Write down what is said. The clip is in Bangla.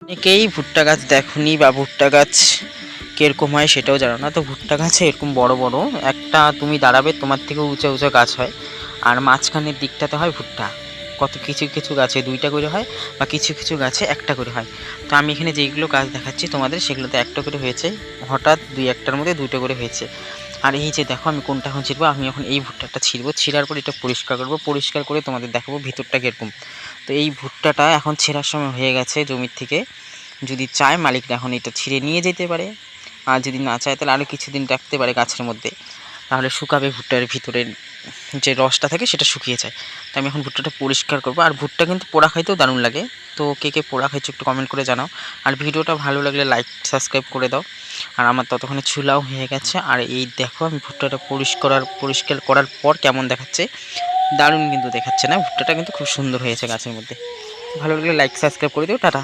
অনেকেই ভুট্টা গাছ দেখোনি বা ভুট্টা গাছ কিরকম হয় সেটাও জানো না। তো ভুট্টা গাছে এরকম বড় বড় একটা তুমি দাঁড়াবে তোমার থেকে উঁচা উঁচা গাছ হয়, আর মাঝখানের দিকটাতে হয় ভুট্টা। কত কিছু কিছু গাছে দুইটা করে হয় বা কিছু কিছু গাছে একটা করে হয়। তো আমি এখানে যেইগুলো গাছ দেখাচ্ছি তোমাদের সেগুলোতে একটা করে হয়েছে, হঠাৎ দুই একটার মধ্যে দুটো করে হয়েছে। আর এই যে দেখো আমি কোনটা এখন ছিড়বো, আমি এখন এই ভুট্টাটা ছিড়বো, ছিঁড়ার পর এটা পরিষ্কার করবো, পরিষ্কার করে তোমাদের দেখাবো ভিতরটা কীরকম। তো এই ভুট্টাটা এখন ছেঁড়ার সময় হয়ে গেছে জমির থেকে। যদি চায় মালিকরা এখন এটা ছিঁড়ে নিয়ে যেতে পারে, আর যদি না চায় তাহলে আরও কিছুদিন রাখতে পারে গাছের মধ্যে, তাহলে শুকাবে ভুট্টার ভিতরের যে রসটা থাকে সেটা শুকিয়ে যায়। তো আমি এখন ভুট্টাটা পরিষ্কার করবো। আর ভুট্টা কিন্তু পোড়া খাইতেও দারুণ লাগে। তো কে কে পোড়া খাইছো একটু কমেন্ট করে জানাও। আর ভিডিওটা ভালো লাগলে লাইক সাবস্ক্রাইব করে দাও। আর আমার ততক্ষণে চুলাও হয়ে গেছে। আর এই দেখো আমি ভুট্টাটা পরিষ্কার করার পর কেমন দেখাচ্ছে, দারুণ কিন্তু দেখাচ্ছে না, ভুট্টাটা কিন্তু খুব সুন্দর হয়েছে গাছের মধ্যে। ভালো লাগলে লাইক সাবস্ক্রাইব করে দিও। টাটা।